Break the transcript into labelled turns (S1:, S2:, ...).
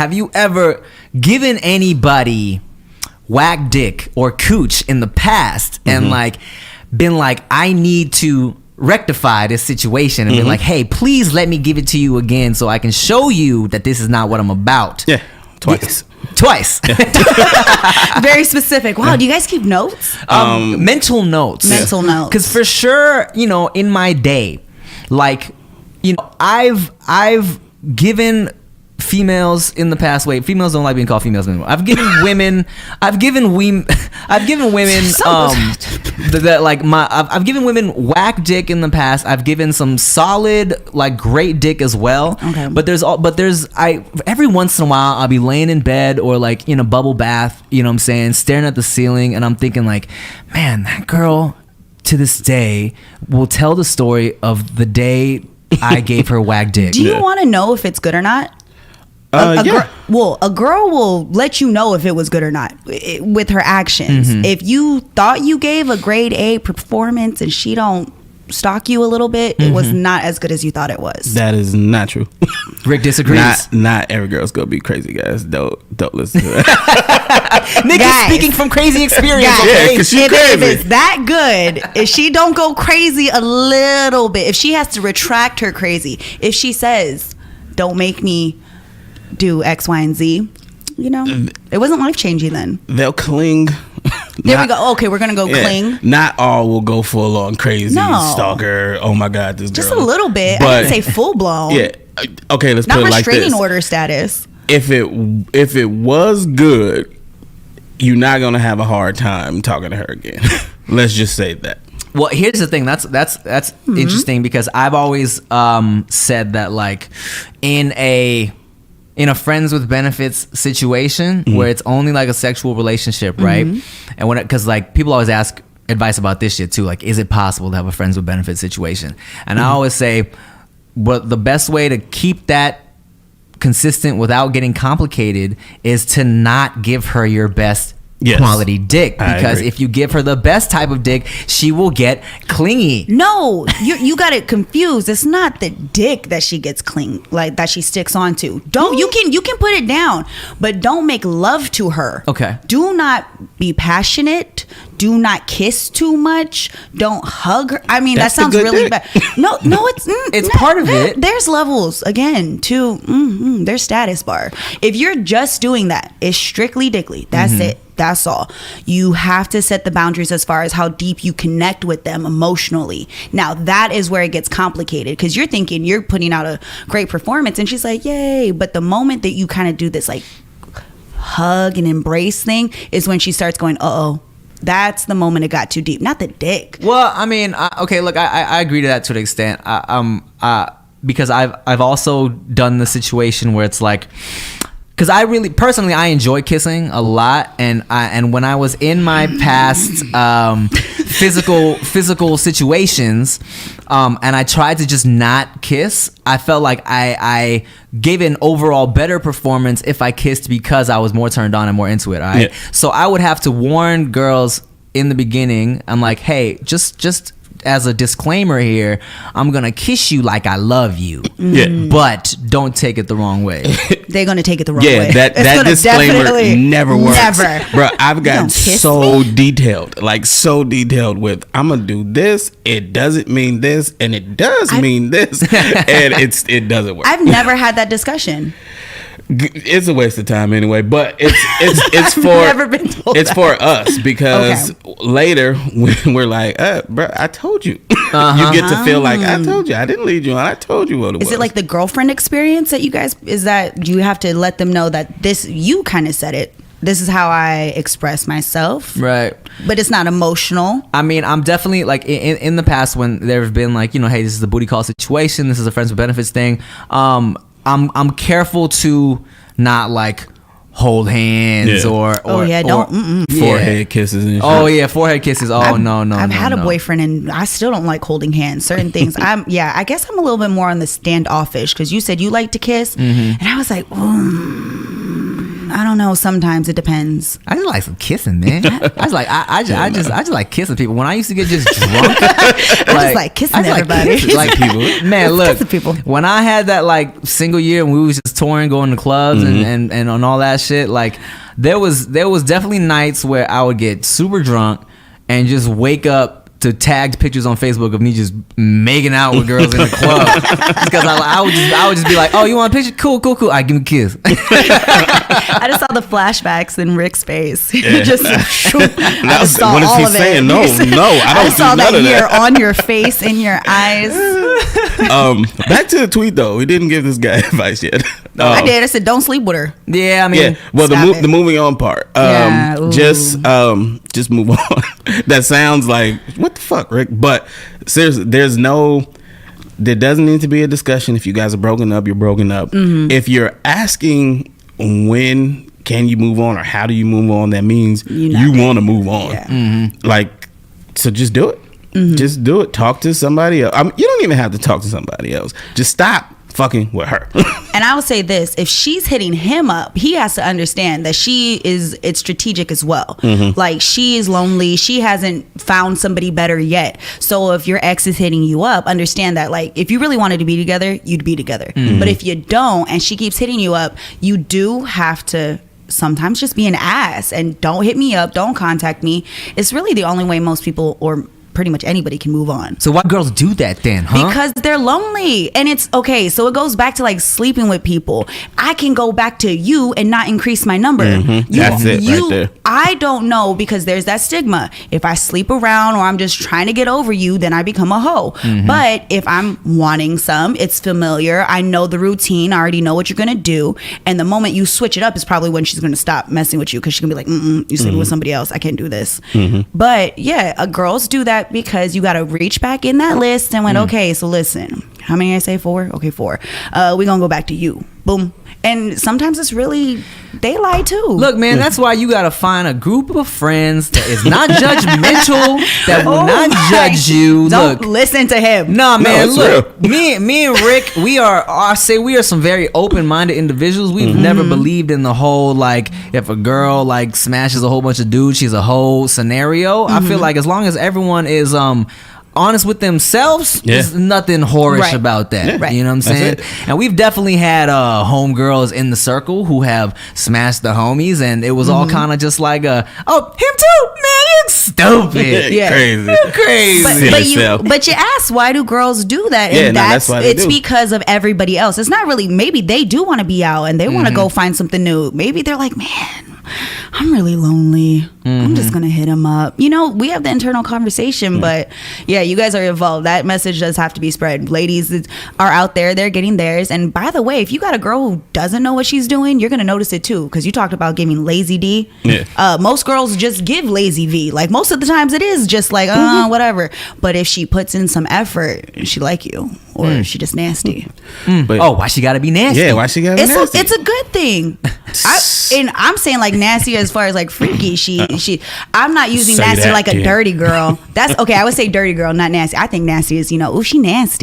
S1: have you ever given anybody whack dick or cooch in the past and like been like, I need to rectify this situation and be like, hey, please let me give it to you again so I can show you that this is not what I'm about?
S2: Yeah, twice.
S3: Very specific. Wow, do you guys keep notes?
S1: Mental notes.
S3: Mental notes.
S1: Because for sure, you know, in my day, like, you know, I've given females in the past. Wait, females don't like being called females anymore. I've given women. I've given women whack dick in the past. I've given some solid, like, great dick as well.
S3: Okay.
S1: But every once in a while I'll be laying in bed or like in a bubble bath, you know what I'm saying, staring at the ceiling, and I'm thinking like, man, that girl to this day will tell the story of the day I gave her whack dick.
S3: Do you want to know if it's good or not? A girl will let you know if it was good or not with her actions. If you thought you gave a grade A performance and she don't stalk you a little bit, it was not as good as you thought it was.
S2: That is not true.
S1: Rick disagrees.
S2: Not every girl's gonna be crazy, guys. Don't listen to that.
S1: Nick is speaking from crazy experience.
S2: Yeah, because she's crazy.
S3: If it's that good, if she don't go crazy a little bit, if she has to retract her crazy, if she says, don't make me do X, Y, and Z, you know, it wasn't life-changing then.
S2: They'll cling.
S3: There we go. Okay, we're gonna go cling.
S2: Not all will go full on crazy stalker. Oh my God, this
S3: just
S2: girl.
S3: a little bit.
S2: But,
S3: I didn't say full blown.
S2: Yeah. Okay, let's
S3: not
S2: put it like this.
S3: restraining order status.
S2: If it was good, you're not gonna have a hard time talking to her again. Let's just say that.
S1: Well, here's the thing. That's interesting because I've always said that, like, in a friends with benefits situation where it's only like a sexual relationship, right? And because like people always ask advice about this shit too, like, is it possible to have a friends with benefits situation? And I always say, well, the best way to keep that consistent without getting complicated is to not give her your best quality dick, because if you give her the best type of dick, she will get clingy.
S3: No, you got it confused. It's not the dick that she gets like that she sticks onto. Don't you can put it down, but don't make love to her.
S1: Okay.
S3: Do not be passionate. Do not kiss too much. Don't hug her. I mean, that sounds really bad. No, it's
S1: part of it.
S3: There's levels again to there's status bar. If you're just doing that, it's strictly dickly. That's it. That's all. You have to set the boundaries as far as how deep you connect with them emotionally. Now, that is where it gets complicated, because you're thinking you're putting out a great performance and she's like, yay. But the moment that you kind of do this like hug and embrace thing is when she starts going, uh-oh. That's the moment it got too deep, not the dick.
S1: Well, I mean, okay, look, I agree to that to an extent. Because I've also done the situation where it's like, because I really personally I enjoy kissing a lot, and when I was in my past physical situations, and I tried to just not kiss, I felt like I gave an overall better performance if I kissed because I was more turned on and more into it. All right, so I would have to warn girls in the beginning. I'm like, hey, just as a disclaimer here, I'm gonna kiss you like I love you, but don't take it the wrong way.
S3: They're gonna take it the wrong way.
S2: That disclaimer never works.
S3: Never,
S2: bro. I've gotten so detailed with, I'm gonna do this. It doesn't mean this, and it does mean this, and it doesn't work.
S3: I've never had that discussion.
S2: It's a waste of time anyway, but it's for
S3: never been told
S2: it's for us, because later when we're like, bro, I told you. You get to feel like, I told you, I didn't lead you on, I told you what it was.
S3: Is it like the girlfriend experience that you guys, is that you have to let them know that this, you kind of said it, this is how I express myself,
S1: right?
S3: But it's not emotional.
S1: I mean, I'm definitely like in the past when there have been like, you know, hey, this is a booty call situation, this is a friends with benefits thing. I'm careful to not like hold hands or
S2: forehead kisses and shit.
S1: Forehead kisses. I've
S3: had a boyfriend and I still don't like holding hands. Certain things I guess I'm a little bit more on the standoffish, because you said you like to kiss and I was like, I don't know. Sometimes it depends.
S1: I just like some kissing, man. I just like kissing people. When I used to get just drunk,
S3: I just like kissing everybody.
S1: Like people, man. Look, people. When I had that like single year and we was just touring, going to clubs and on all that shit, like there was definitely nights where I would get super drunk and just wake up to tagged pictures on Facebook of me just making out with girls in the club, because I would just be like, oh, you want a picture? Cool. I give me a kiss.
S3: I just saw the flashbacks in Rick's face.
S2: Yeah.
S3: I just saw
S2: what is
S3: all
S2: he
S3: of
S2: saying?
S3: it.
S2: No, I don't
S3: I saw
S2: do none of
S3: that
S2: that.
S3: on your face, in your eyes.
S2: Back to the tweet though. We didn't give this guy advice yet.
S3: I did. I said, don't sleep with her.
S1: Yeah, I mean,
S2: Well, the moving on part. Just move on. That sounds like what the fuck, Rick? But seriously, there doesn't need to be a discussion. If you guys are broken up, you're broken up. If you're asking when can you move on or how do you move on, that means you want to move on.
S3: Yeah.
S2: Like, so just do it. Just do it. Talk to somebody else. You don't even have to talk to somebody else. Just stop fucking with her.
S3: And I will say this, if she's hitting him up, he has to understand that it's strategic as well. Like, she is lonely, she hasn't found somebody better yet. So if your ex is hitting you up, understand that, like, if you really wanted to be together, you'd be together. But if you don't and she keeps hitting you up, you do have to sometimes just be an ass and don't hit me up, don't contact me. It's really the only way most people, or pretty much anybody, can move on.
S1: So why girls do that then, huh?
S3: Because they're lonely. And it's okay, so it goes back to like sleeping with people. I can go back to you and not increase my number.
S2: That's it right there.
S3: I don't know, because there's that stigma. If I sleep around or I'm just trying to get over you, then I become a hoe. But if I'm wanting some, it's familiar, I know the routine, I already know what you're gonna do, and the moment you switch it up is probably when she's gonna stop messing with you, because she's gonna be like, you sleeping with somebody else, I can't do this. But yeah, girls do that because you got to reach back in that list and went, okay, so listen, how many I say? 4? Okay, 4. We're gonna go back to you. Boom. And sometimes it's really, they lie too.
S1: Look, man, that's why you gotta find a group of friends that is not judgmental, that will not judge you.
S3: Don't listen to him.
S1: Nah, man,
S2: No,
S1: look, me and Rick, we are some very open-minded individuals. We've never believed in the whole, like, if a girl like smashes a whole bunch of dudes, she's a whole scenario. I feel like as long as everyone is honest with themselves, there's nothing whorish about that.
S3: Right.
S1: You know what I'm saying? And we've definitely had homegirls in the circle who have smashed the homies, and it was all kind of just like him too, man, you're stupid.
S2: Crazy.
S3: But you ask, why do girls do that? And
S2: that's why they
S3: it's
S2: do.
S3: because of everybody else. It's not really, maybe they do want to be out and they want to go find something new. Maybe they're like, man, I'm really lonely. I'm just gonna hit him up. You know, we have the internal conversation, but yeah, you guys are involved. That message does have to be spread. Ladies are out there, they're getting theirs. And by the way, if you got a girl who doesn't know what she's doing, you're gonna notice it too, because you talked about giving lazy D. Most girls just give lazy V. Like, most of the times it is just like whatever. But if she puts in some effort, she like you, or she just nasty.
S1: But why she gotta be nasty?
S2: Yeah, why she gotta be nasty?
S3: It's a good thing. I'm saying like nasty as far as like freaky. I'm not using
S2: Say
S3: nasty
S2: that,
S3: like a
S2: kid.
S3: dirty girl. That's okay. I would say dirty girl, not nasty. I think nasty is, ooh, she nasty.